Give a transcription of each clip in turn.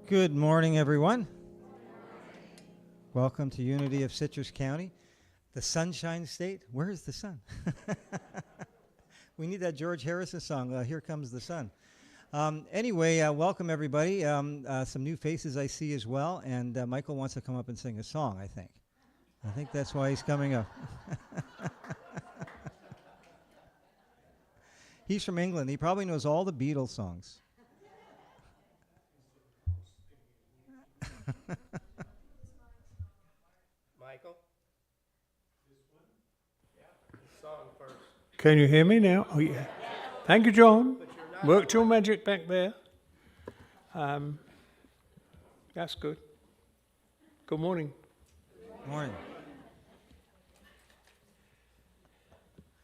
Good morning, everyone. Welcome to Unity of Citrus County, the Sunshine State. Where is the sun? We need that George Harrison song, Here Comes the Sun. Anyway, welcome, everybody. Some new faces I see as well, and Michael wants to come up and sing a song, I think. I think that's why he's coming up. He's from England. He probably knows all the Beatles songs. Michael? Song first. Can you hear me now? Oh, yeah. Thank you, John. Worked your magic back there. That's good. Good morning. Morning.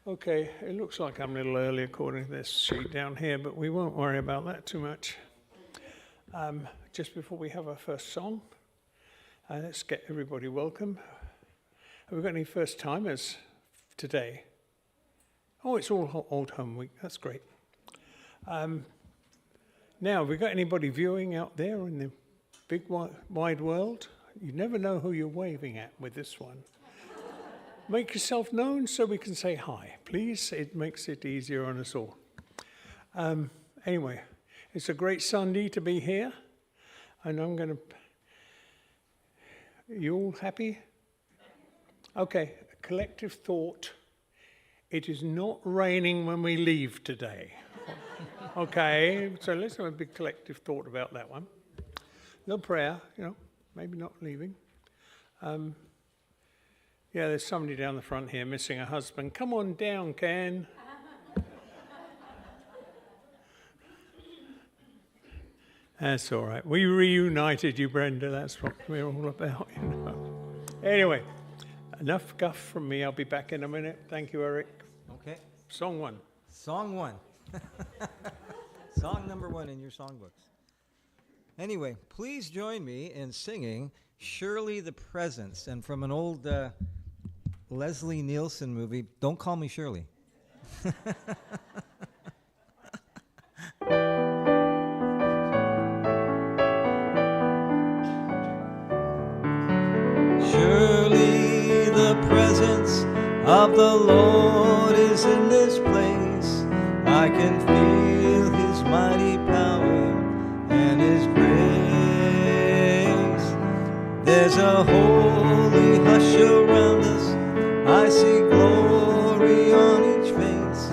Okay, it looks like I'm a little early according to this sheet down here, but we won't worry about that too much. Just before we have our first song, let's get everybody welcome. Have we got any first timers today? Oh, it's all Old Home Week. That's great. Now, have we got anybody viewing out there in the big wide world? You never know who you're waving at with this one. Make yourself known so we can say hi, please. It makes it easier on us all. Anyway, it's a great Sunday to be here. And I'm going to... You all happy? Okay, a collective thought. It is not raining when we leave today. Okay, so let's have a big collective thought about that one. No prayer, maybe not leaving. Yeah, there's somebody down the front here missing a husband. Come on down, Ken. That's all right. We reunited you, Brenda. That's what we're all about, Anyway, enough guff from me. I'll be back in a minute. Thank you, Eric. Okay. Song one. Song one. Song number one in your songbooks. Anyway, please join me in singing Surely the Presence, and from an old Leslie Nielsen movie, Don't Call Me Shirley. Surely the presence of the Lord is in this place. I can feel His mighty power and His grace. There's a holy hush around us. I see glory on each face.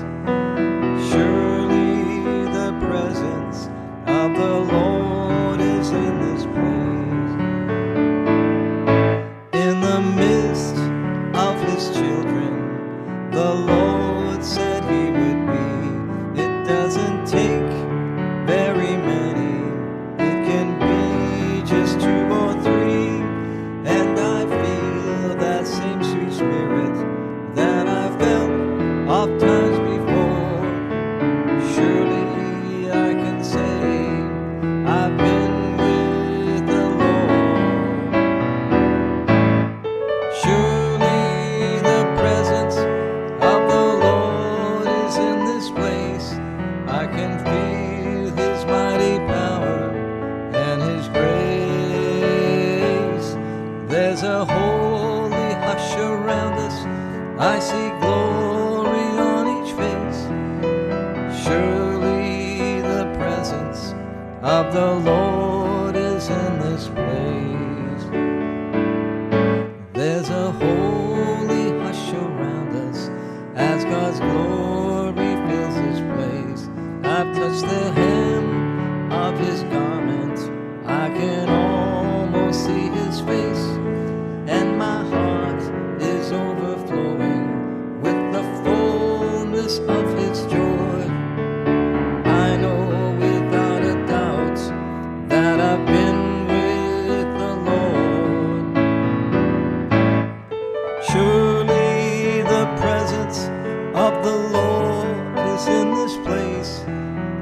Surely the presence of the Lord is in this place. In the midst of His children, the Lord said He would be. It doesn't take very many. It can be just 2 or 3. And I feel that same sweet spirit the Lord is in this place. There's a holy hush around us as God's glory fills this place. I've touched the hem of his garment, I can almost see his face, and my heart is overflowing with the fullness of his joy. I know without a doubt that I've been with the Lord. Surely the presence of the Lord is in this place.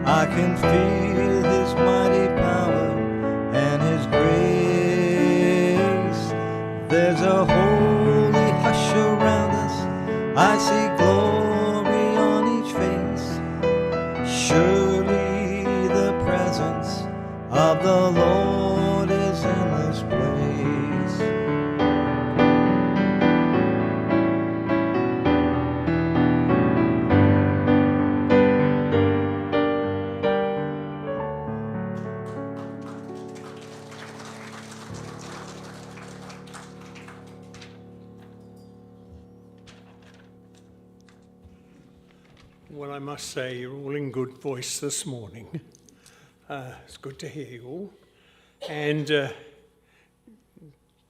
I can feel his mighty power and his grace. There's a holy hush around us, I see glory on each face. Surely the presence of the Lord is in this place. Well, I must say, you're all in good voice this morning. It's good to hear you all. And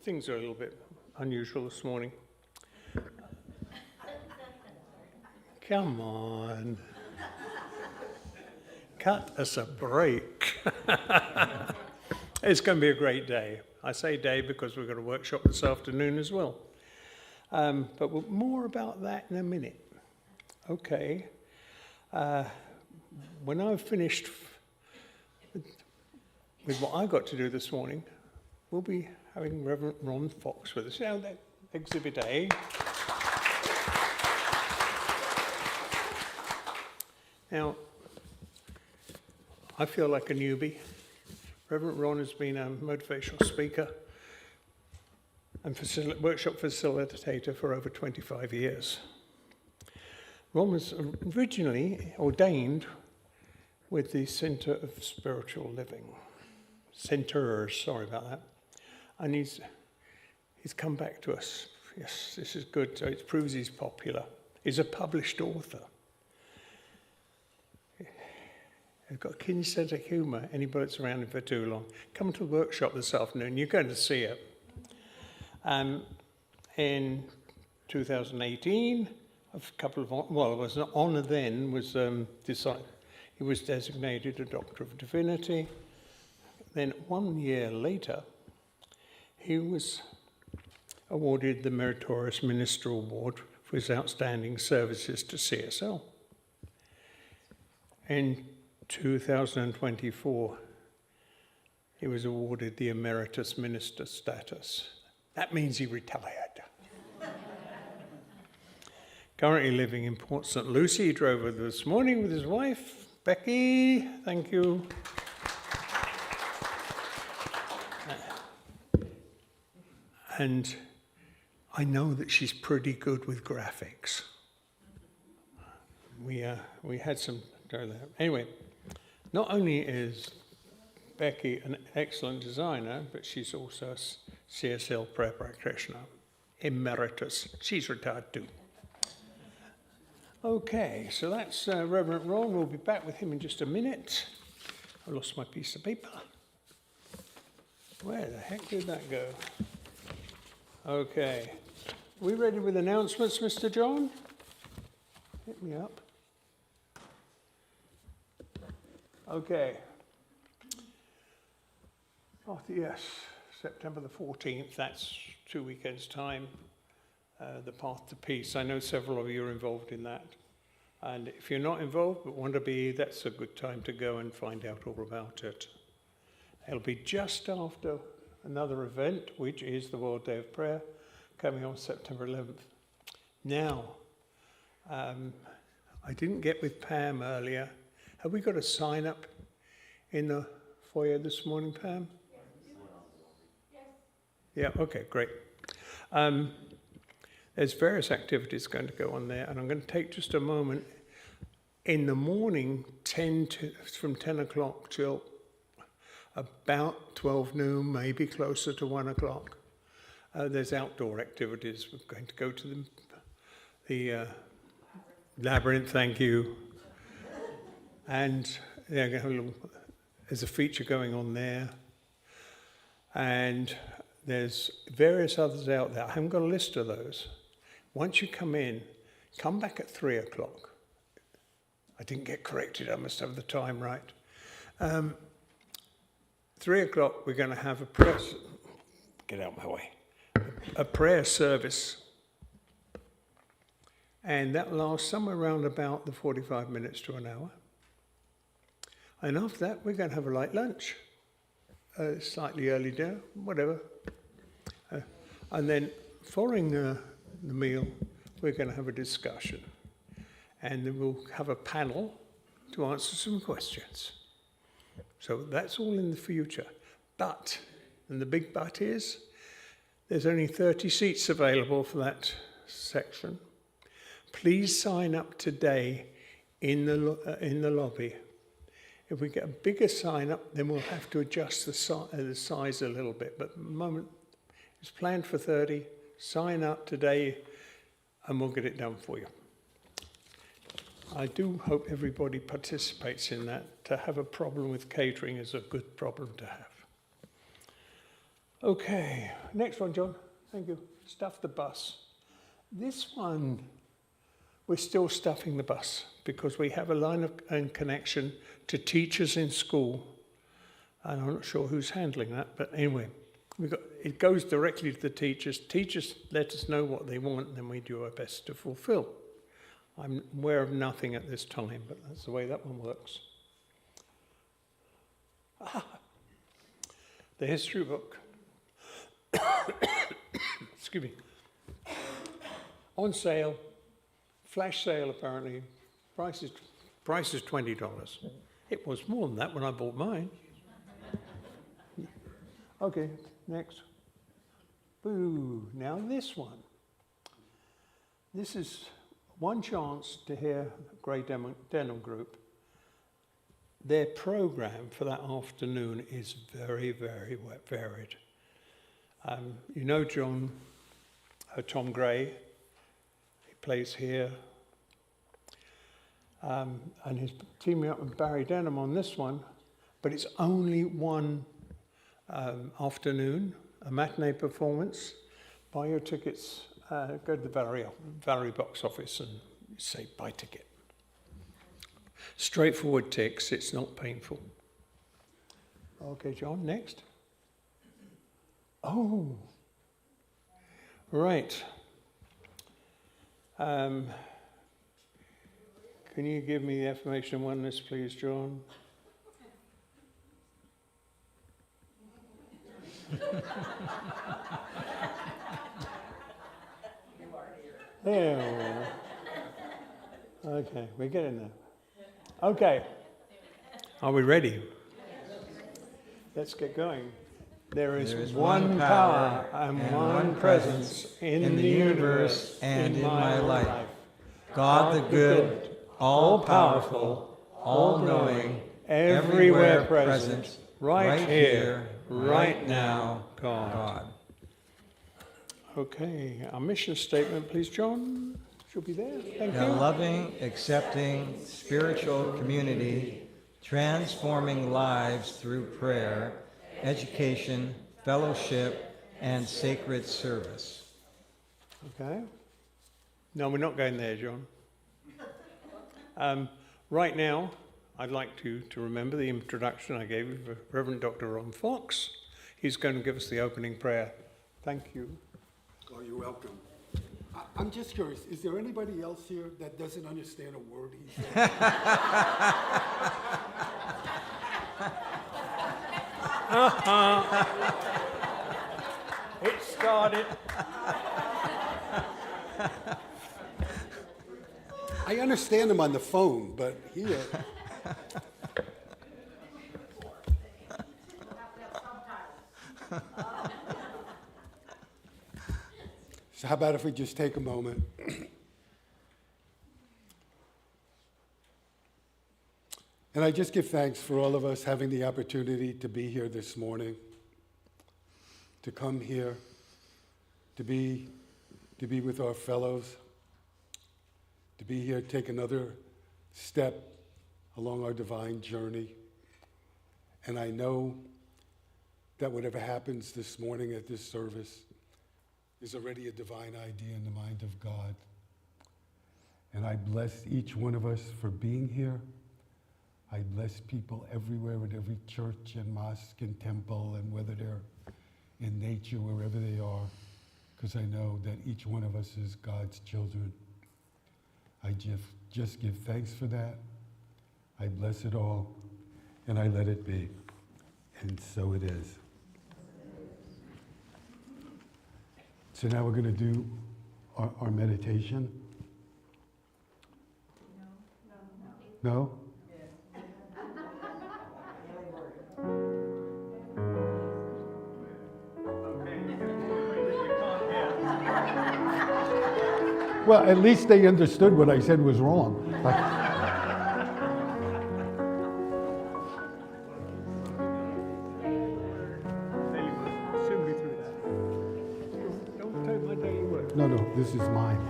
things are a little bit unusual this morning. Come on. Cut us a break. It's going to be a great day. I say day because we've got a workshop this afternoon as well. But more about that in a minute. Okay. When I've finished with what I got to do this morning, we'll be having Reverend Ron Fox with us. Now, that Exhibit A. Now, I feel like a newbie. Reverend Ron has been a motivational speaker and workshop facilitator for over 25 years. Ron was originally ordained with the Center of Spiritual Living. Centers, sorry about that. And he's come back to us. Yes, this is good. So it proves he's popular. He's a published author. He's got a keen sense of humour. Anybody that's around him for too long, come to the workshop this afternoon. You're going to see it. In 2018, a couple of, well, it was an honour then, was decided. He was designated a Doctor of Divinity. Then 1 year later, he was awarded the Meritorious Ministerial Award for his outstanding services to CSL. In 2024, he was awarded the Emeritus Minister status. That means he retired. Currently living in Port St. Lucie, he drove over this morning with his wife, Becky. Thank you. And I know that she's pretty good with graphics. We had some. Anyway, not only is Becky an excellent designer, but she's also a CSL prayer practitioner, emeritus. She's retired too. Okay, so that's Reverend Ron. We'll be back with him in just a minute. I lost my piece of paper. Where the heck did that go? Okay. We ready with announcements, Mr. John? Hit me up. Okay. Oh, yes, September the 14th, that's 2 weekends' time. The Path to Peace. I know several of you are involved in that. And if you're not involved but want to be, that's a good time to go and find out all about it. It'll be just after another event, which is the World Day of Prayer, coming on September 11th. Now, I didn't get with Pam earlier. Have we got a sign up in the foyer this morning, Pam? Yes. Yeah, okay, great. There's various activities going to go on there, and I'm going to take just a moment. In the morning, from 10 o'clock till about 12 noon, maybe closer to 1 o'clock. There's outdoor activities. We're going to go to the labyrinth, thank you. And there's a feature going on there. And there's various others out there. I haven't got a list of those. Once you come in, come back at 3 o'clock. I didn't get corrected, I must have the time right. 3 o'clock, we're going to have a prayer, get out of my way, a prayer service. And that lasts somewhere around about the 45 minutes to an hour. And after that, we're going to have a light lunch, slightly early dinner, whatever. And then following the meal, we're going to have a discussion. And then we'll have a panel to answer some questions. So that's all in the future. But, and the big but is, there's only 30 seats available for that section. Please sign up today in the lobby. If we get a bigger sign up, then we'll have to adjust the size a little bit. But at the moment, it's planned for 30. Sign up today, and we'll get it done for you. I do hope everybody participates in that. To have a problem with catering is a good problem to have. Okay, next one, John. Thank you. Stuff the bus. This one, we're still stuffing the bus because we have a line of connection to teachers in school. And I'm not sure who's handling that, but anyway, it goes directly to the teachers. Teachers let us know what they want, and then we do our best to fulfill. I'm aware of nothing at this time, but that's the way that one works. The history book. Excuse me. On sale, flash sale apparently. Price is $20. It was more than that when I bought mine. Okay, next. Boo. Now this one. This is one chance to hear Grey Denim Group. Their program for that afternoon is very, very varied. You know Tom Gray, he plays here. And he's teaming up with Barry Denham on this one, but it's only one afternoon, a matinee performance. Buy your tickets. Go to the Valerie box office and say buy ticket. Straightforward ticks, it's not painful. Okay, John, next. Oh, right. Can you give me the affirmation of oneness, please, John? There. Okay, we're getting there. Okay. Are we ready? Let's get going. There is one power and one presence in the universe and in my life. God the good, all-powerful, all-knowing, everywhere present, right here, right now, God. Okay, our mission statement, please, John. She'll be there. Thank you. A loving, accepting, spiritual community, transforming lives through prayer, education, fellowship, and sacred service. Okay. No, we're not going there, John. Right now, I'd like to remember the introduction I gave you for Reverend Dr. Ron Fox. He's going to give us the opening prayer. Thank you. Oh, you're welcome. I'm just curious, is there anybody else here that doesn't understand a word he's saying? It started. I understand him on the phone, but here... So how about if we just take a moment? And I just give thanks for all of us having the opportunity to be here this morning, to come here, to be with our fellows, to be here, take another step along our divine journey. And I know that whatever happens this morning at this service is already a divine idea in the mind of God. And I bless each one of us for being here. I bless people everywhere at every church and mosque and temple, and whether they're in nature, wherever they are, because I know that each one of us is God's children. I just give thanks for that. I bless it all, and I let it be. And so it is. So now we're going to do our meditation. No? Well, at least they understood what I said was wrong. Soon be through that. Don't take my daily work. No, this is mine.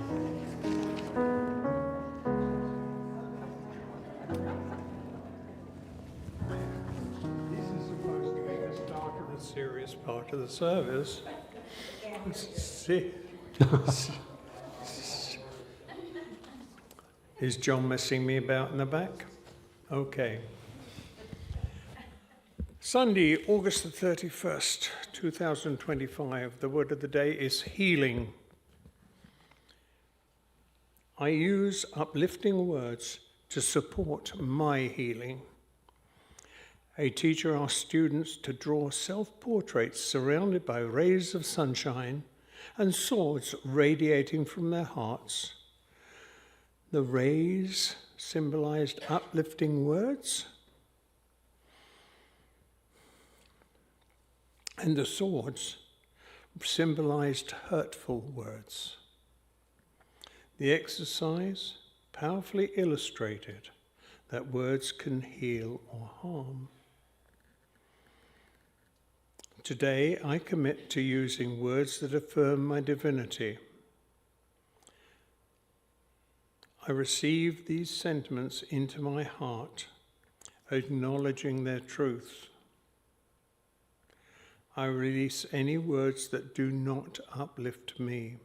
This is supposed to be the start of the serious part of the service. See? Is John messing me about in the back? Okay. Sunday, August the 31st, 2025. The word of the day is healing. I use uplifting words to support my healing. A teacher asked students to draw self-portraits surrounded by rays of sunshine and swords radiating from their hearts. The rays symbolized uplifting words, and the swords symbolized hurtful words. The exercise powerfully illustrated that words can heal or harm. Today, I commit to using words that affirm my divinity. I receive these sentiments into my heart, acknowledging their truth. I release any words that do not uplift me.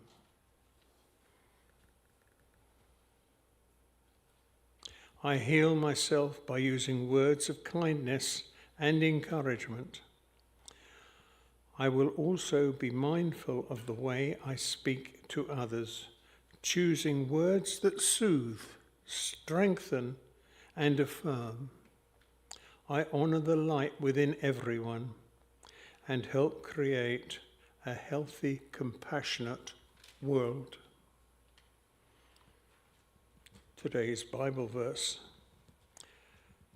I heal myself by using words of kindness and encouragement. I will also be mindful of the way I speak to others, choosing words that soothe, strengthen, and affirm. I honor the light within everyone and help create a healthy, compassionate world. Today's Bible verse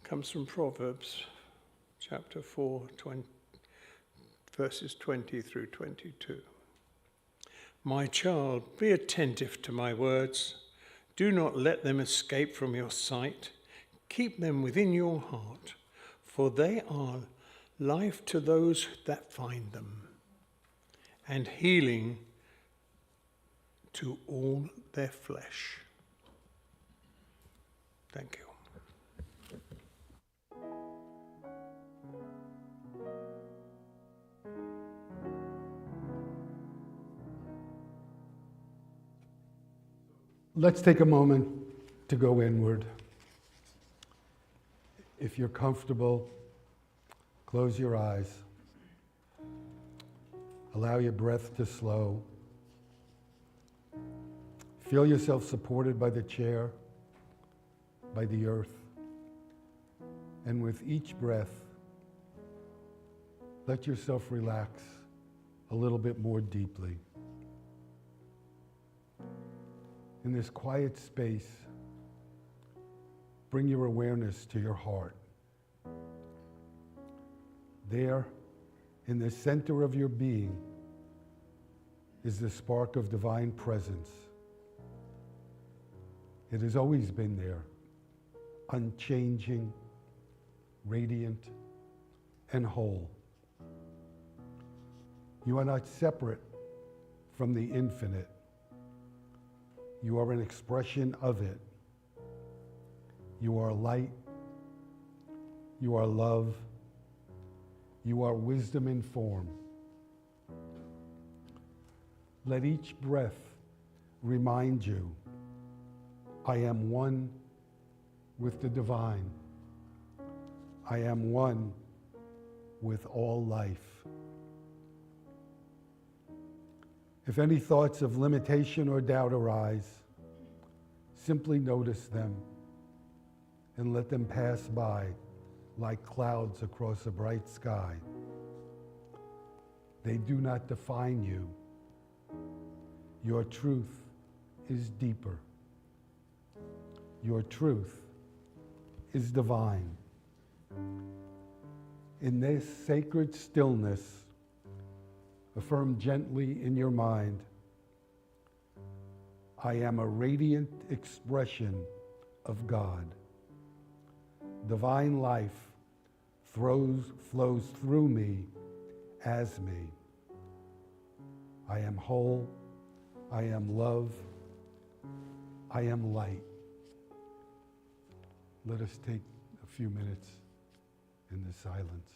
comes from Proverbs chapter 4, verses 20 through 22. My child, be attentive to my words. Do not let them escape from your sight. Keep them within your heart, for they are life to those that find them, and healing to all their flesh. Thank you. Let's take a moment to go inward. If you're comfortable, close your eyes. Allow your breath to slow. Feel yourself supported by the chair, by the earth. And with each breath, let yourself relax a little bit more deeply. In this quiet space, bring your awareness to your heart. There, in the center of your being, is the spark of divine presence. It has always been there, unchanging, radiant, and whole. You are not separate from the infinite. You are an expression of it. You are light. You are love. You are wisdom in form. Let each breath remind you, I am one with the divine. I am one with all life. If any thoughts of limitation or doubt arise, simply notice them and let them pass by like clouds across a bright sky. They do not define you. Your truth is deeper. Your truth is divine. In this sacred stillness, affirm gently in your mind, I am a radiant expression of God. Divine life flows through me as me. I am whole. I am love. I am light. Let us take a few minutes in the silence.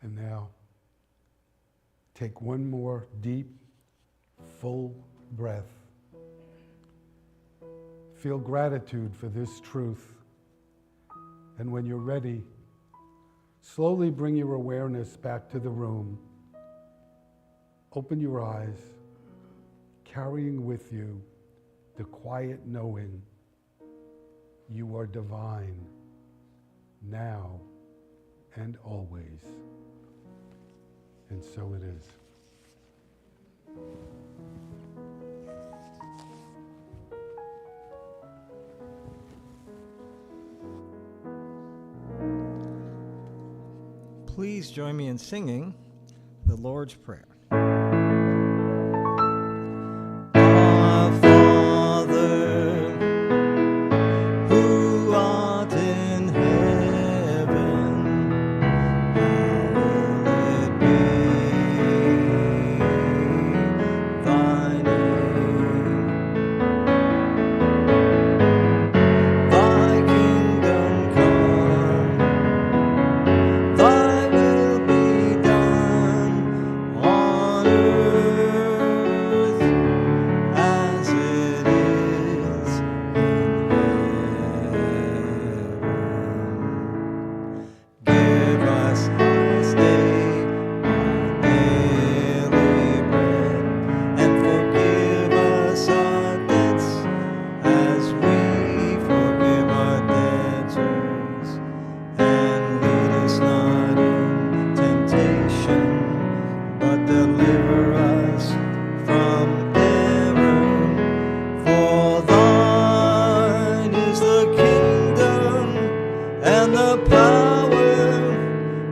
And now, take one more deep, full breath. Feel gratitude for this truth. And when you're ready, slowly bring your awareness back to the room. Open your eyes, carrying with you the quiet knowing you are divine, now and always. And so it is. Please join me in singing the Lord's Prayer. Our Father, who art in heaven, hallowed be thy name. Thy kingdom come, thy will be done on earth as it is in heaven. Give us this day our daily bread, and forgive us our debts as we forgive our debtors. And lead us not in temptation, but deliver us from error. For thine is the kingdom, and the power,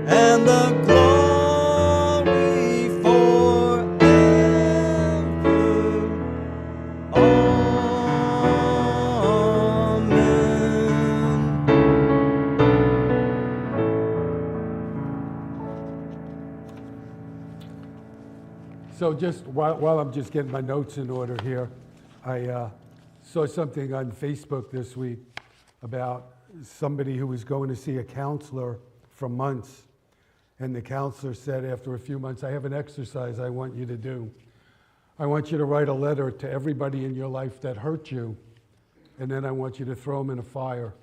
and the glory forever. Amen. So just while I'm just getting my notes in order here, I saw something on Facebook this week about somebody who was going to see a counselor for months. And the counselor said after a few months, I have an exercise I want you to do. I want you to write a letter to everybody in your life that hurt you, and then I want you to throw them in a fire.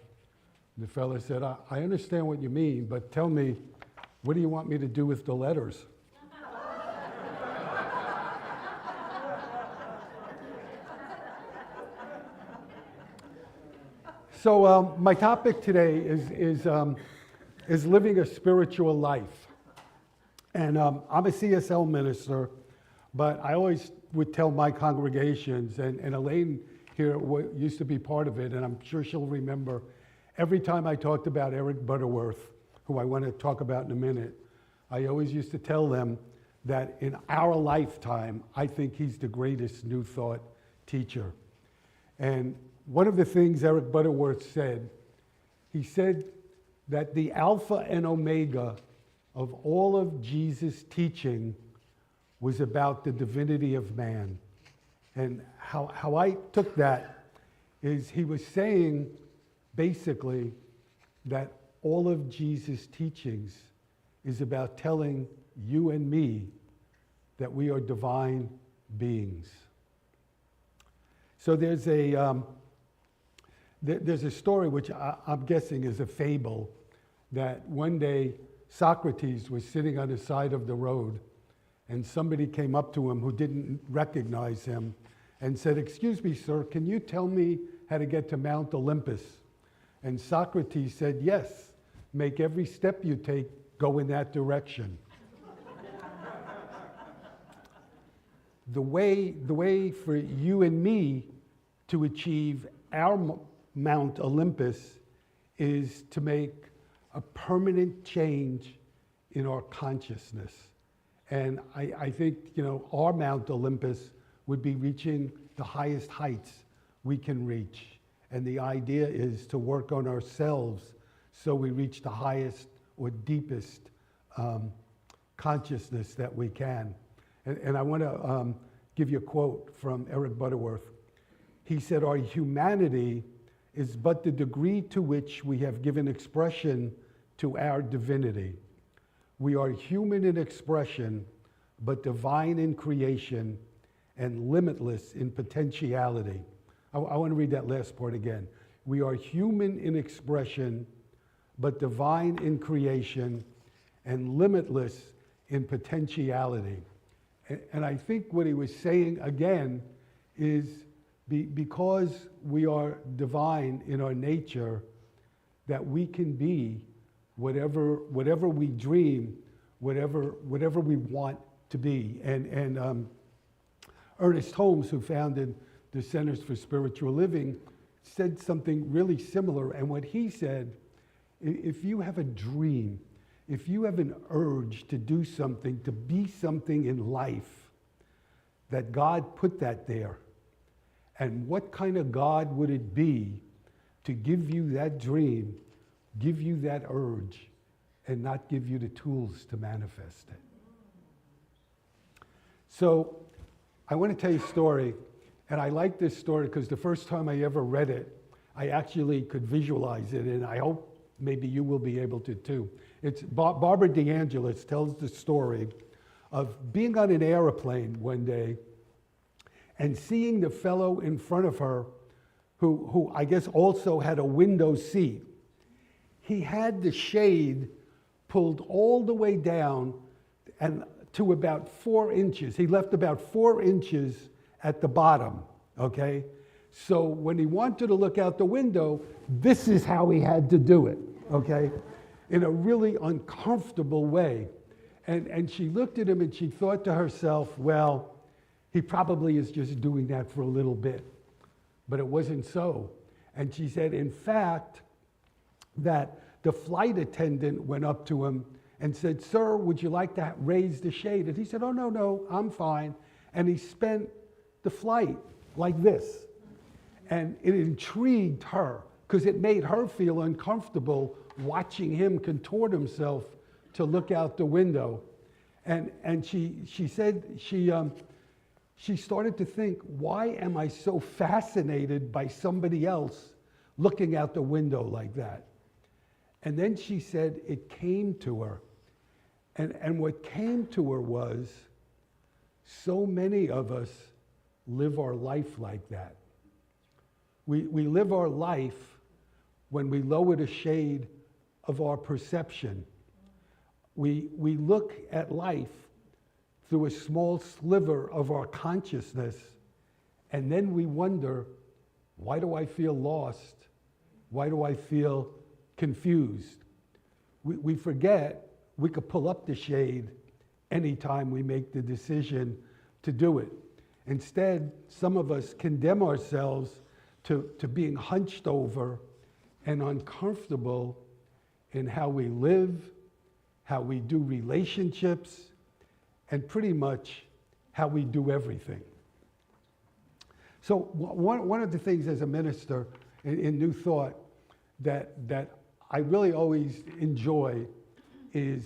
And the fellow said, I understand what you mean, but tell me, what do you want me to do with the letters? So my topic today is is living a spiritual life. And I'm a CSL minister, but I always would tell my congregations, and Elaine here used to be part of it, and I'm sure she'll remember, every time I talked about Eric Butterworth, who I want to talk about in a minute, I always used to tell them that in our lifetime, I think he's the greatest New Thought teacher. And one of the things Eric Butterworth said, he said that the Alpha and Omega of all of Jesus' teaching was about the divinity of man. And how I took that is he was saying basically that all of Jesus' teachings is about telling you and me that we are divine beings. So there's a story which I'm guessing is a fable, that one day Socrates was sitting on the side of the road and somebody came up to him who didn't recognize him and said, "Excuse me, sir, can you tell me how to get to Mount Olympus?" And Socrates said, "Yes, make every step you take go in that direction." The way for you and me to achieve our Mount Olympus is to make a permanent change in our consciousness. And I think, our Mount Olympus would be reaching the highest heights we can reach. And the idea is to work on ourselves so we reach the highest or deepest consciousness that we can. And I want to give you a quote from Eric Butterworth. He said, "Our humanity is but the degree to which we have given expression to our divinity. We are human in expression, but divine in creation and limitless in potentiality." I want to read that last part again. We are human in expression, but divine in creation and limitless in potentiality. And I think what he was saying again is because we are divine in our nature, that we can be whatever we dream, whatever we want to be. And Ernest Holmes, who founded the Centers for Spiritual Living, said something really similar. And what he said, if you have a dream, if you have an urge to do something, to be something in life, that God put that there. And what kind of God would it be to give you that dream, give you that urge, and not give you the tools to manifest it? So I want to tell you a story, and I like this story because the first time I ever read it, I actually could visualize it, and I hope maybe you will be able to too. It's Barbara DeAngelis tells the story of being on an airplane one day and seeing the fellow in front of her who I guess also had a window seat. He had the shade pulled all the way down and to about 4 inches. He left about 4 inches at the bottom, okay? So when he wanted to look out the window, this is how he had to do it, okay? In a really uncomfortable way. And she looked at him and she thought to herself, well, he probably is just doing that for a little bit. But it wasn't so. And she said, in fact, that the flight attendant went up to him and said, "Sir, would you like to raise the shade?" And he said, "Oh, no, I'm fine." And he spent the flight like this. And it intrigued her because it made her feel uncomfortable watching him contort himself to look out the window. And she said she started to think, why am I so fascinated by somebody else looking out the window like that? And then she said it came to her. And what came to her was, so many of us live our life like that. We live our life when we lower the shade of our perception. We look at life through a small sliver of our consciousness, and then we wonder, why do I feel lost? Why do I feel confused? we forget we could pull up the shade anytime we make the decision to do it. Instead, some of us condemn ourselves to being hunched over and uncomfortable in how we live, how we do relationships, and pretty much how we do everything. So one of the things as a minister in New Thought that I really always enjoy is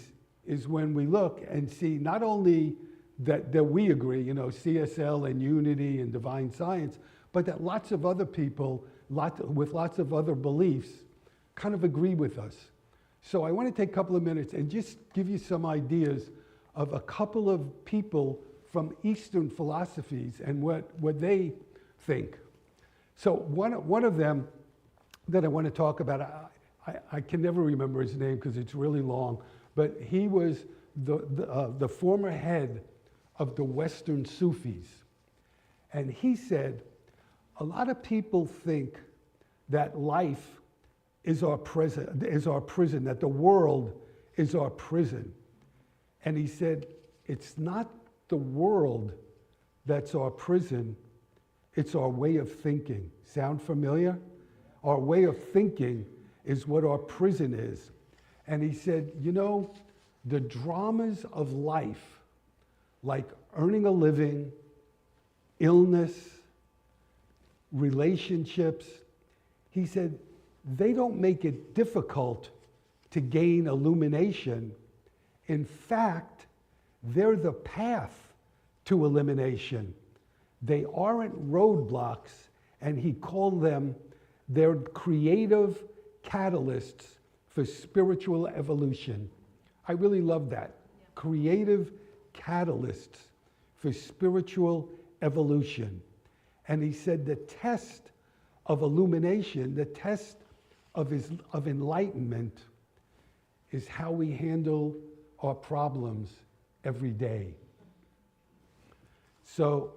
when we look and see not only that we agree, you know, CSL and unity and divine science, but that lots of other people with lots of other beliefs kind of agree with us. So I want to take a couple of minutes and just give you some ideas of a couple of people from Eastern philosophies and what they think. So one of them that I want to talk about, I can never remember his name because it's really long, but he was the former head of the Western Sufis. And he said, a lot of people think that life is our prison, that the world is our prison. And he said, it's not the world that's our prison, it's our way of thinking. Sound familiar? Our way of thinking is what our prison is. And he said, you know, the dramas of life, like earning a living, illness, relationships, he said, they don't make it difficult to gain illumination. In fact, they're the path to elimination. They aren't roadblocks, and he called them, they're creative catalysts for spiritual evolution. I really love that. Yeah. Creative catalysts for spiritual evolution. And he said the test of illumination, the test of enlightenment is how we handle our problems every day. So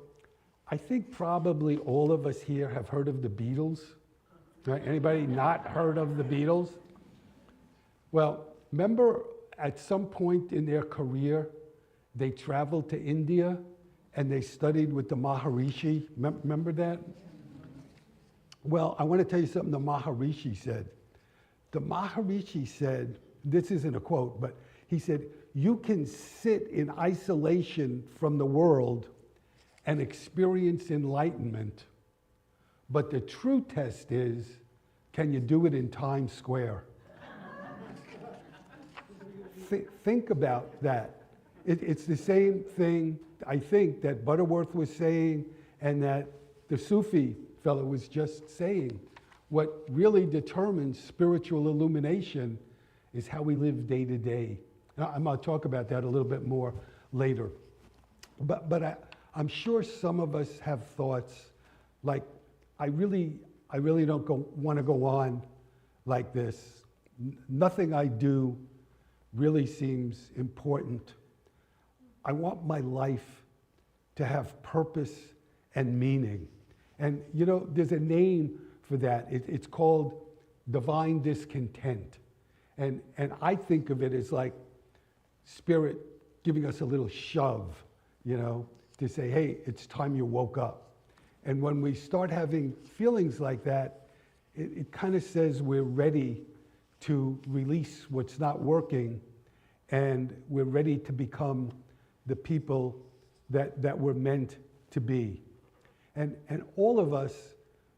I think probably all of us here have heard of the Beatles. Right? Anybody not heard of the Beatles? Well, remember at some point in their career, they traveled to India and they studied with the Maharishi. Remember that? Well, I want to tell you something the Maharishi said. The Maharishi said, this isn't a quote, but he said, you can sit in isolation from the world and experience enlightenment, but the true test is, can you do it in Times Square? Think about that. It's the same thing, I think, that Butterworth was saying and that the Sufi fellow was just saying. What really determines spiritual illumination is how we live day to day. Now, I'm going to talk about that a little bit more later. But I'm sure some of us have thoughts like, I really don't want to go on like this. Nothing I do really seems important. I want my life to have purpose and meaning. And you know, there's a name for that. It's called divine discontent. And I think of it as like Spirit giving us a little shove, you know, to say, hey, it's time you woke up. And when we start having feelings like that, it kind of says we're ready to release what's not working, and we're ready to become the people that we're meant to be. And all of us,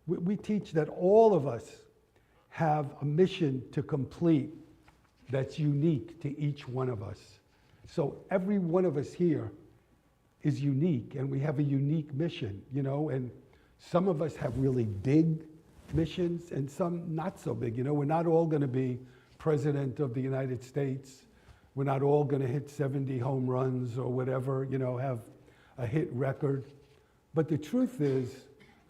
we teach that all of us have a mission to complete that's unique to each one of us. So every one of us here is unique, and we have a unique mission, you know, and some of us have really big missions and some not so big. You know, we're not all going to be president of the United States. We're not all going to hit 70 home runs or whatever, you know, have a hit record. But the truth is,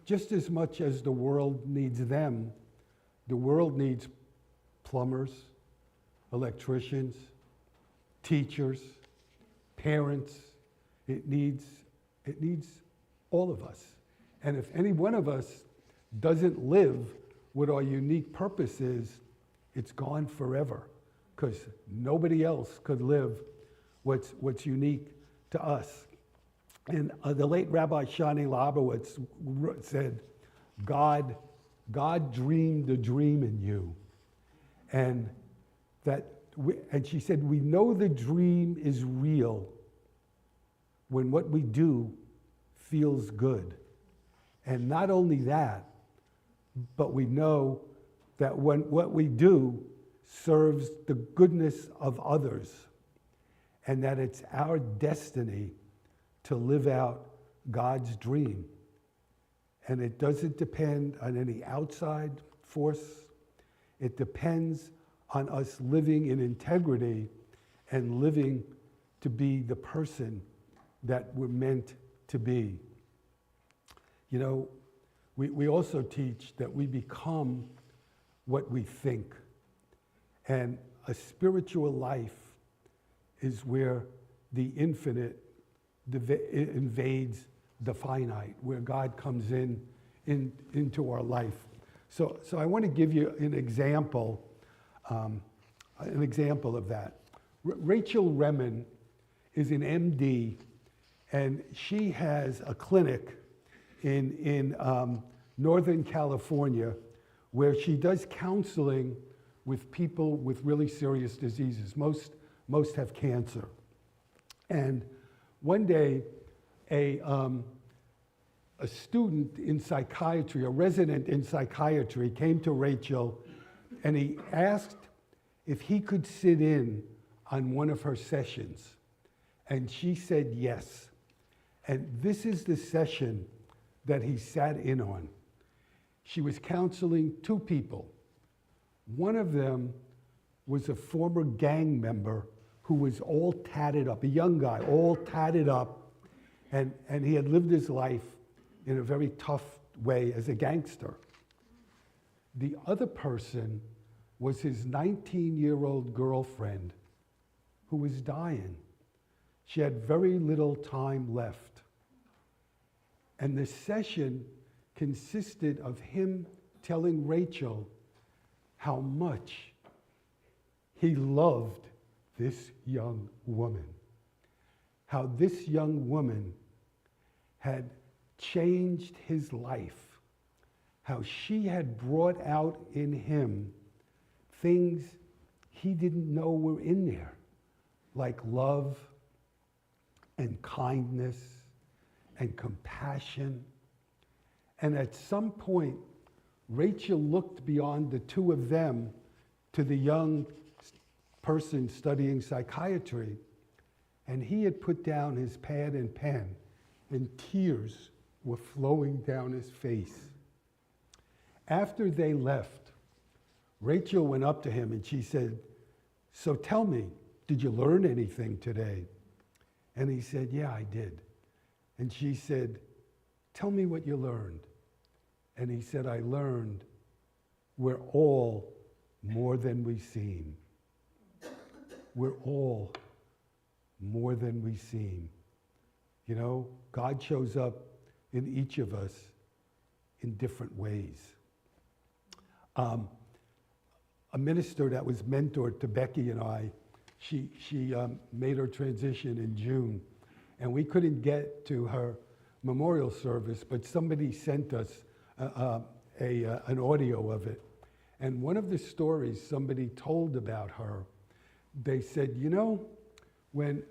just as much as the world needs them, the world needs plumbers, electricians, teachers, parents. It needs all of us. And if any one of us doesn't live what our unique purpose is, it's gone forever. because nobody else could live what's unique to us. And the late Rabbi Shani Labowitz said, God dreamed a dream in you. And and she said, we know the dream is real when what we do feels good. And not only that, but we know that when what we do serves the goodness of others, and that it's our destiny to live out God's dream. And it doesn't depend on any outside force. It depends on us living in integrity and living to be the person that we're meant to be. You know, we also teach that we become what we think. And a spiritual life is where the infinite invades the finite, where God comes into our life. So I want to give you an example of that. Rachel Remen is an MD, and she has a clinic in Northern California where she does counseling with people with really serious diseases. Most have cancer. And one day, a student in psychiatry, a resident in psychiatry, came to Rachel and he asked if he could sit in on one of her sessions. And she said yes. And this is the session that he sat in on. She was counseling two people. One of them was a former gang member who was all tatted up, a young guy, all tatted up, and he had lived his life in a very tough way as a gangster. The other person was his 19-year-old girlfriend who was dying. She had very little time left. And the session consisted of him telling Rachel how much he loved this young woman, how this young woman had changed his life, how she had brought out in him things he didn't know were in there, like love and kindness and compassion. And at some point, Rachel looked beyond the two of them to the young person studying psychiatry, and he had put down his pad and pen, and tears were flowing down his face. After they left, Rachel went up to him and she said, "So tell me, did you learn anything today?" And he said, "Yeah, I did." And she said, "Tell me what you learned." And he said, "I learned we're all more than we seem. We're all more than we seem." You know, God shows up in each of us in different ways. A minister that was mentored to Becky and I, she made her transition in June, and we couldn't get to her memorial service, but somebody sent us an audio of it. And one of the stories somebody told about her, they said, you know, when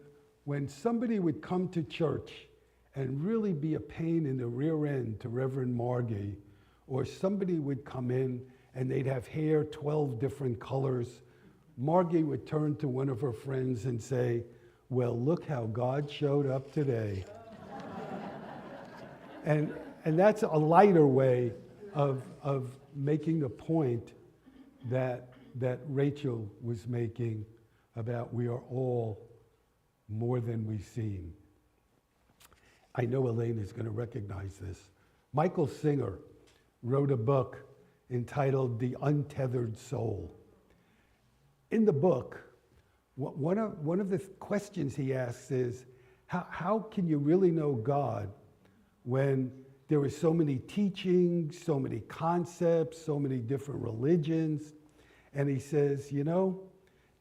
somebody would come to church and really be a pain in the rear end to Reverend Margie, or somebody would come in and they'd have hair 12 different colors, Margie would turn to one of her friends and say, "Well, look how God showed up today." And that's a lighter way of making the point that Rachel was making about we are all more than we seem. I know Elaine is going to recognize this. Michael Singer wrote a book entitled The Untethered Soul. In the book, one of the questions he asks is, how can you really know God when there are so many teachings, so many concepts, so many different religions? And he says, you know,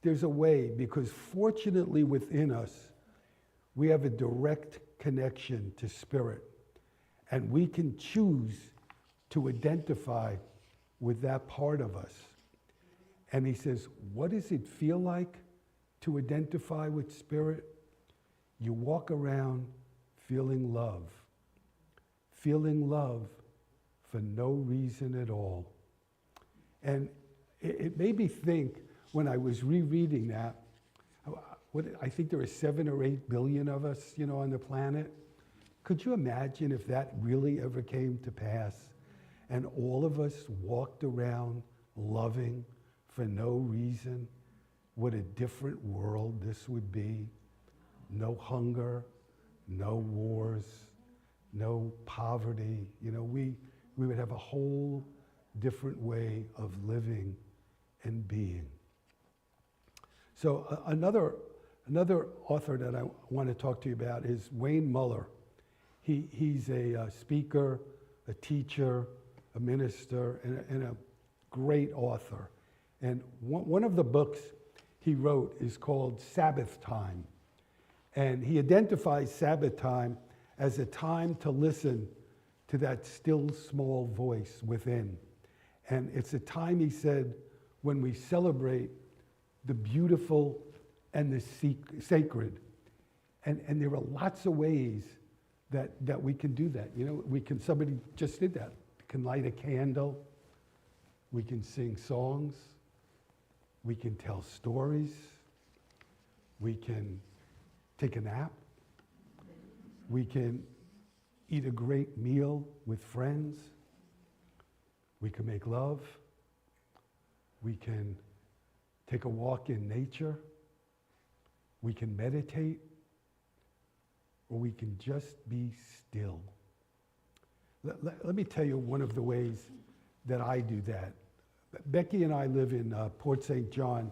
there's a way, because fortunately within us, we have a direct connection to Spirit. And we can choose to identify with that part of us. And he says, what does it feel like to identify with Spirit? You walk around feeling love for no reason at all. And it made me think, when I was rereading that, I think there are 7 or 8 billion of us, on the planet. Could you imagine if that really ever came to pass and all of us walked around loving for no reason? What a different world this would be. No hunger, no wars, no poverty. We would have a whole different way of living and being. So another author that I want to talk to you about is Wayne Muller. He's a speaker, a teacher, a minister, and a great author. And one of the books he wrote is called Sabbath Time. And he identifies Sabbath time as a time to listen to that still small voice within. And it's a time, he said, when we celebrate the beautiful and the sacred. And there are lots of ways that we can do that. Somebody just did that. We can light a candle. We can sing songs. We can tell stories. We can take a nap. We can eat a great meal with friends. We can make love. We can take a walk in nature. We can meditate. Or we can just be still. Let me tell you one of the ways that I do that. Becky and I live in Port St. John,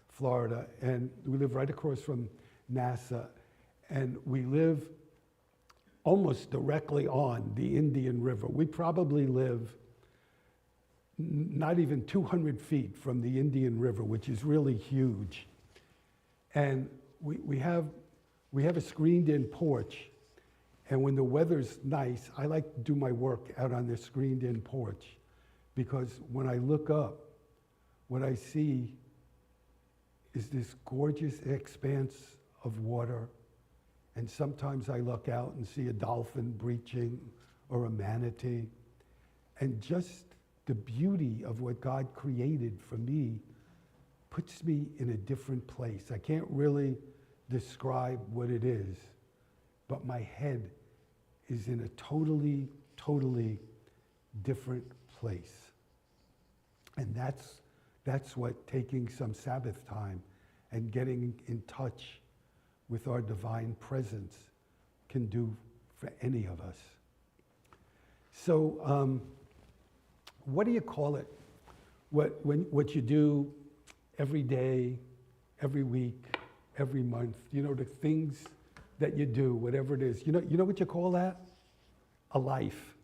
Florida, and we live right across from NASA, and we live almost directly on the Indian River. We probably live not even 200 feet from the Indian River, which is really huge. And we have a screened-in porch, and when the weather's nice, I like to do my work out on this screened-in porch, because when I look up, what I see is this gorgeous expanse of water, and sometimes I look out and see a dolphin breaching or a manatee, and just the beauty of what God created for me puts me in a different place. I can't really describe what it is, but my head is in a totally, totally different place. And that's what taking some Sabbath time and getting in touch with our divine presence can do for any of us. So what do you call it? What you do every day, every week, every month, the things that you do, whatever it is. You know what you call that? A life.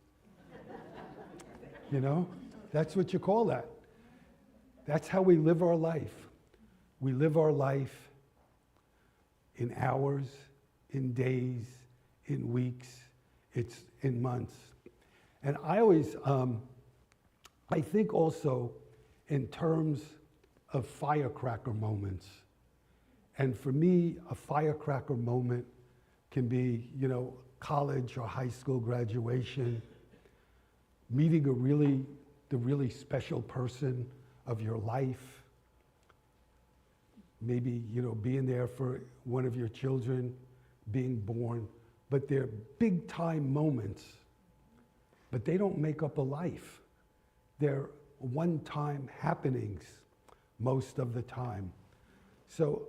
That's what you call that. That's how we live our life. We live our life in hours, in days, in weeks, it's in months. And I always, I think also in terms of firecracker moments. And for me, a firecracker moment can be, college or high school graduation, meeting the really special person of your life, maybe, being there for one of your children being born. But they're big time moments, but they don't make up a life. They're one-time happenings most of the time. So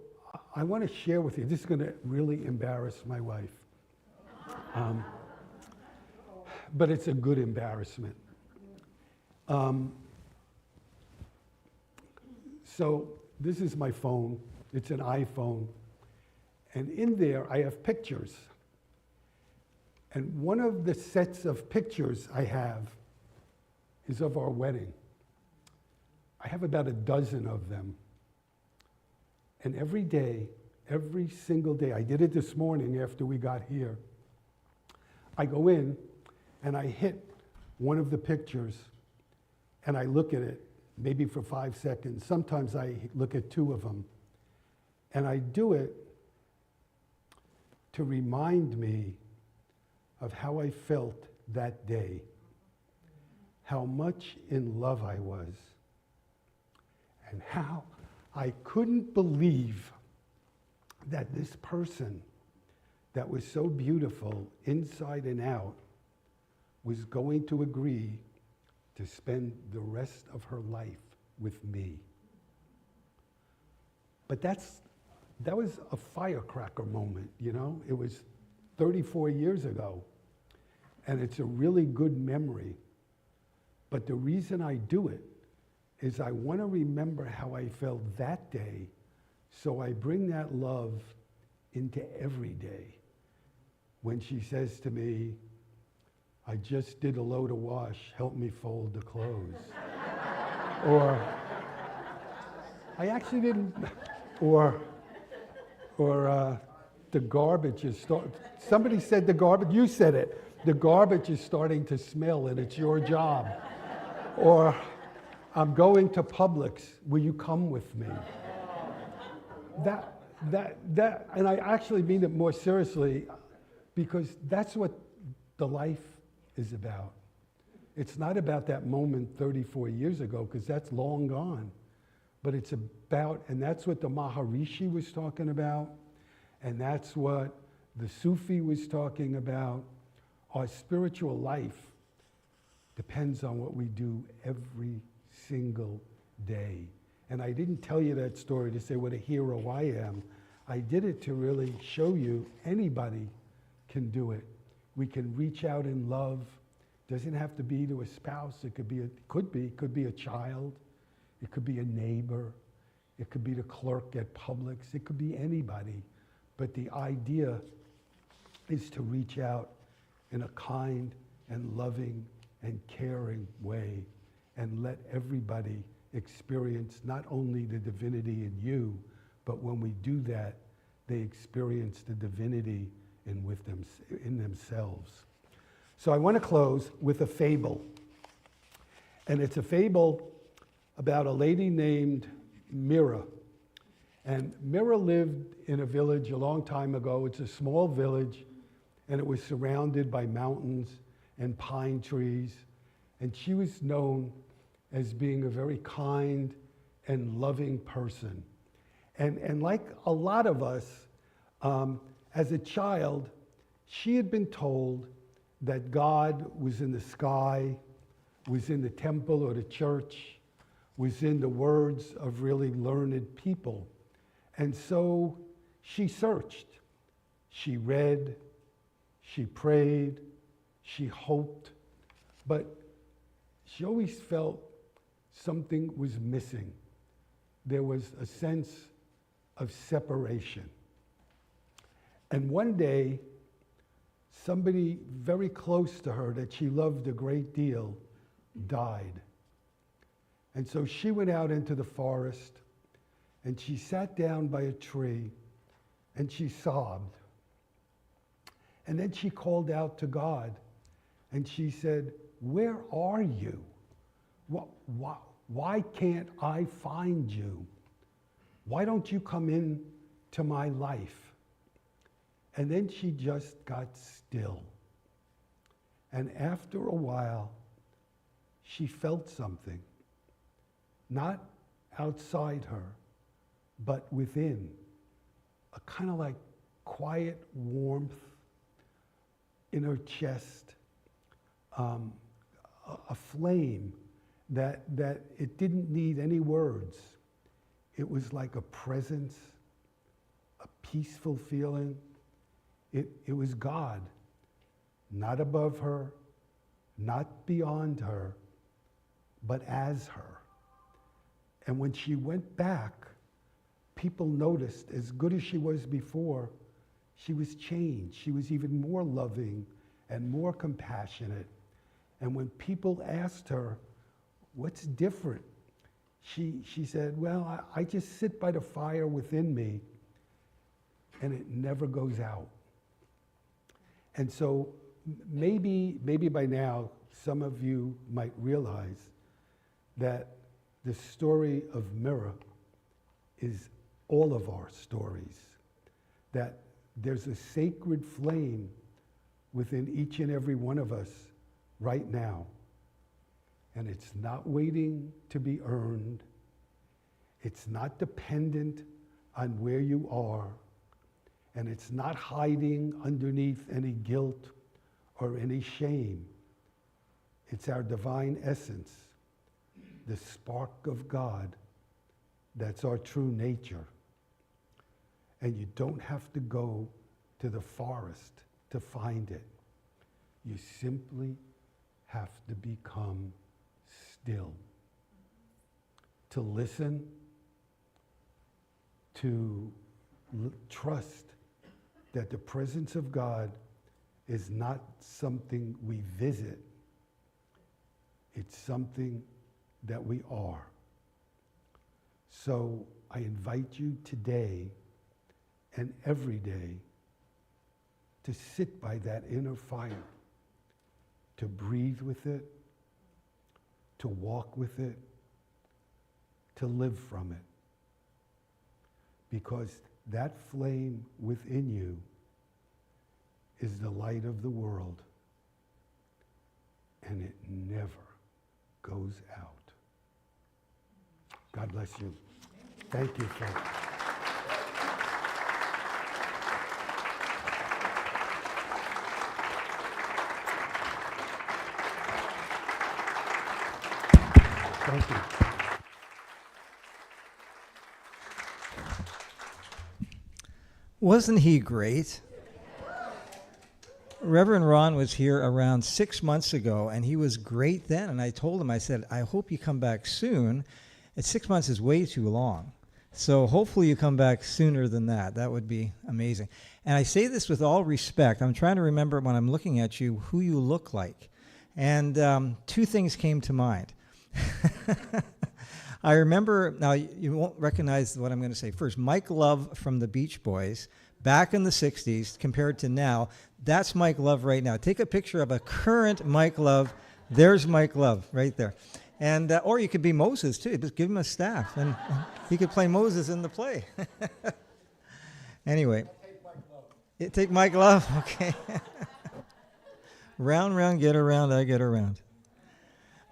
I want to share with you, this is going to really embarrass my wife. But it's a good embarrassment. So this is my phone. It's an iPhone. And in there, I have pictures. And one of the sets of pictures I have is of our wedding. I have about a dozen of them. And every day, every single day, I did it this morning after we got here, I go in and I hit one of the pictures and I look at it, maybe for 5 seconds. Sometimes I look at 2 of them. And I do it to remind me of how I felt that day, how much in love I was, and how I couldn't believe that this person that was so beautiful inside and out was going to agree to spend the rest of her life with me. But that was a firecracker moment, you know? It was 34 years ago, and it's a really good memory. But the reason I do it is I want to remember how I felt that day, so I bring that love into every day. When she says to me, I just did a load of wash, help me fold the clothes. Or, I actually didn't, or the garbage is somebody said the garbage, you said it, the garbage is starting to smell and it's your job. Or, I'm going to Publix, will you come with me? That, and I actually mean it more seriously, because that's what the life is about. It's not about that moment 34 years ago, because that's long gone. But it's about, and that's what the Maharishi was talking about, and that's what the Sufi was talking about. Our spiritual life depends on what we do every single day. And I didn't tell you that story to say what a hero I am. I did it to really show you anybody can do it. We can reach out in love. Doesn't have to be to a spouse. It could be a child. It could be a neighbor. It could be the clerk at Publix. It could be anybody. But the idea is to reach out in a kind and loving and caring way and let everybody experience not only the divinity in you, but when we do that, they experience the divinity in themselves. So I want to close with a fable. And it's a fable about a lady named Mira. And Mira lived in a village a long time ago. It's a small village, and it was surrounded by mountains and pine trees. And she was known as being a very kind and loving person. And like a lot of us, as a child, she had been told that God was in the sky, was in the temple or the church, was in the words of really learned people. And so she searched. She read, she prayed, she hoped, but she always felt something was missing. There was a sense of separation. And one day, somebody very close to her that she loved a great deal died. And so she went out into the forest and she sat down by a tree and she sobbed. And then she called out to God and she said, "Where are you? Why can't I find you? Why don't you come in to my life?" And then she just got still. And after a while, she felt something, not outside her, but within, a kind of like quiet warmth in her chest, a flame that it didn't need any words. It was like a presence, a peaceful feeling. It was God, not above her, not beyond her, but as her. And when she went back, people noticed, as good as she was before, she was changed. She was even more loving and more compassionate. And when people asked her, "What's different?" she said, well, I just sit by the fire within me and it never goes out. And so maybe by now, some of you might realize that the story of Myrrah is all of our stories, that there's a sacred flame within each and every one of us right now. And it's not waiting to be earned. It's not dependent on where you are. And it's not hiding underneath any guilt or any shame. It's our divine essence, the spark of God. That's our true nature. And you don't have to go to the forest to find it. You simply have to become still. To listen, to trust that the presence of God is not something we visit. It's something that we are. So I invite you today and every day to sit by that inner fire, to breathe with it, to walk with it, to live from it. Because that flame within you is the light of the world, and it never goes out. God bless you. Thank you, folks. Thank you. Wasn't he great? Reverend Ron was here around 6 months ago, and he was great then. And I told him, I said, I hope you come back soon. 6 months is way too long. So hopefully you come back sooner than that. That would be amazing. And I say this with all respect. I'm trying to remember when I'm looking at you who you look like. And two things came to mind. I remember, now you won't recognize what I'm going to say. First, Mike Love from the Beach Boys, back in the 60s compared to now. That's Mike Love right now. Take a picture of a current Mike Love. There's Mike Love right there. And or you could be Moses too. Just give him a staff and he could play Moses in the play. Anyway. Take Mike Love. Okay. Round, round, get around, I get around.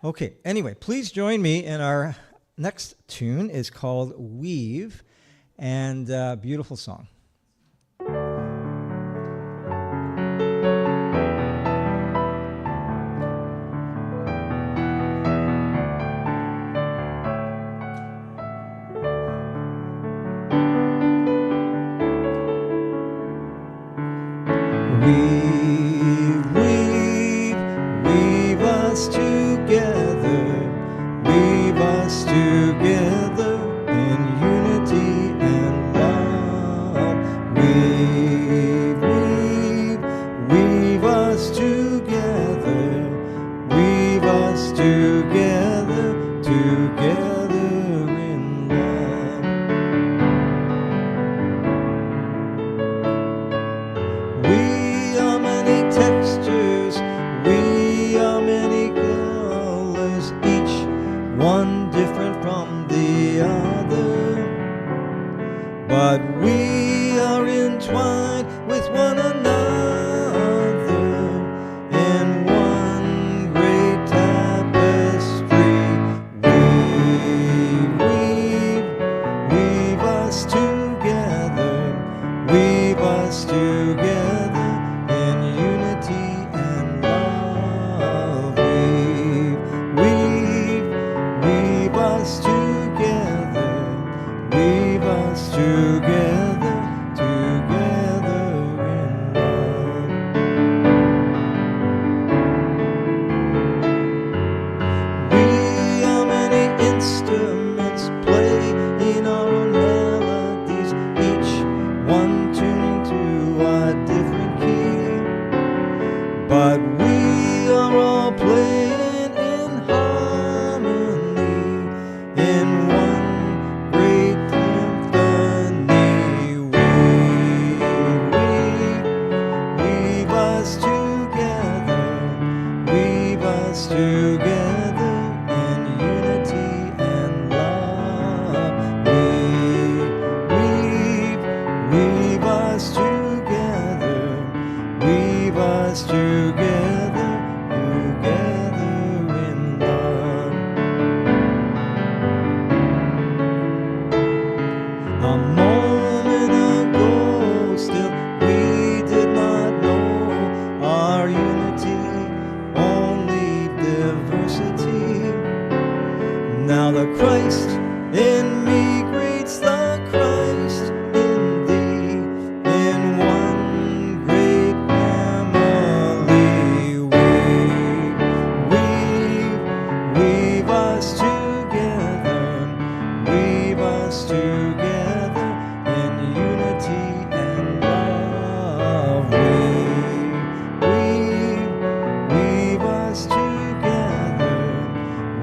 Okay, anyway, please join me in our next tune. Is called Weave, and beautiful song. Weave us together, weave us together in unity and love. Weave us together, weave us together, together in love. We are many textures, we are many colors, each one different from the other. But we are entwined with one another in one great tapestry. Weave us together, weave us together in unity and love. Weave us together, weave us together, together in love. We are many instruments, play in our own melodies, each one tuning to a different key. But we are all playing in harmony, in us together, weave us together in unity and love. Weave us together, weave us together, together in love. A moment ago, still we did not know our unity, only diversity. Now the Christ in me greets the Christ in thee, in one great family. Weave us together, weave us together in unity and love. Weave us together,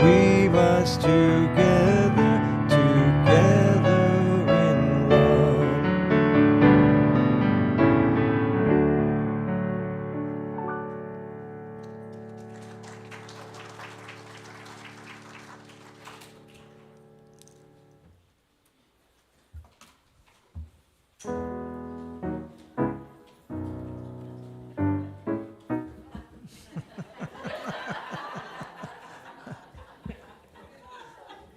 weave us together, together in love.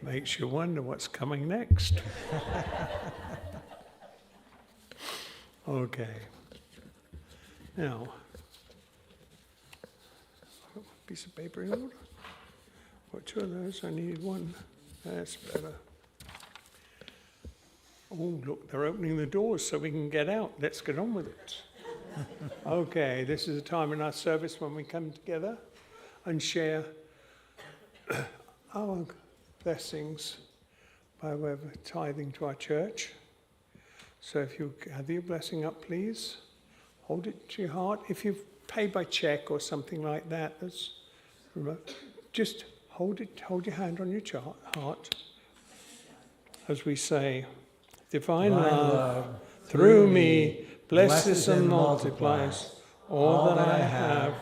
Makes you wonder what's coming next. Okay. Now, piece of paper in order. What, two of those? I need one. That's better. Oh, look, they're opening the doors so we can get out. Let's get on with it. Okay, this is a time in our service when we come together and share our blessings by way of tithing to our church. So if you gather your blessing up, please, hold it to your heart. If you pay by check or something like that, that's remote. Just hold your hand on your heart as we say, Divine love through me blesses and multiplies all that I have,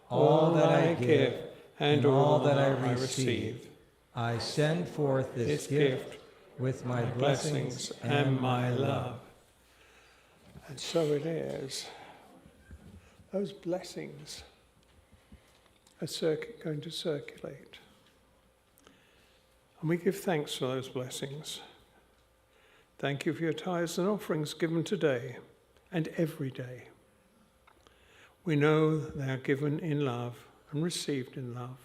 all that I give, and all that I receive. I send forth this gift with my blessings and my love. And so it is. Those blessings are going to circulate. And we give thanks for those blessings. Thank you for your tithes and offerings given today and every day. We know they are given in love and received in love,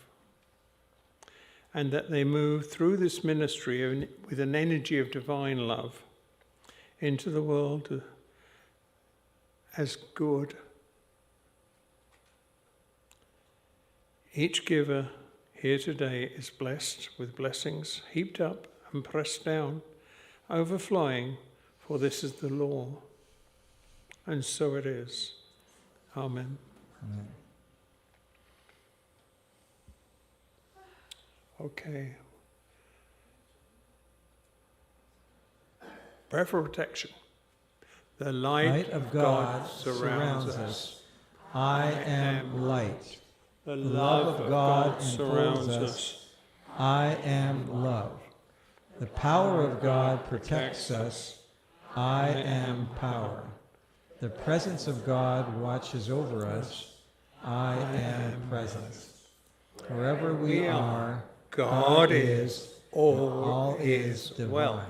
and that they move through this ministry with an energy of divine love into the world as good. Each giver here today is blessed with blessings heaped up and pressed down, overflowing, for this is the law. And so it is. Amen. Amen. Okay. Prayer for protection. The light of God surrounds us. I am light. The The love of God surrounds us. I am love. The power of God protects us. I am power. The presence of God watches over us. I am presence. Wherever we are, God is, all is well.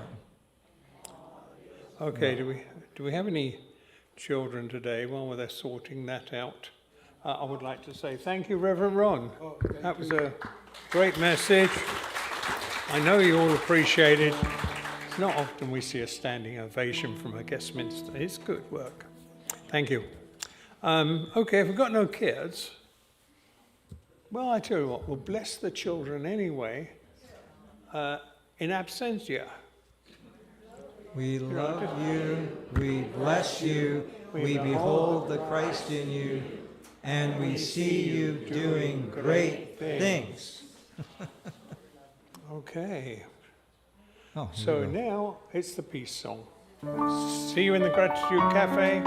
divine. Okay, do we have any children today while they're sorting that out? I would like to say thank you, Reverend Ron. That was a great message. I know you all appreciate it. It's not often we see a standing ovation from a guest minister. It's good work. Thank you. Okay, if we've got no kids, well, I tell you what, we'll bless the children anyway, in absentia. We love you, we bless you, we behold the Christ in you, and we see you doing great things. Okay, Oh, here so we go. now it's the peace song. See you in the Gratitude Cafe.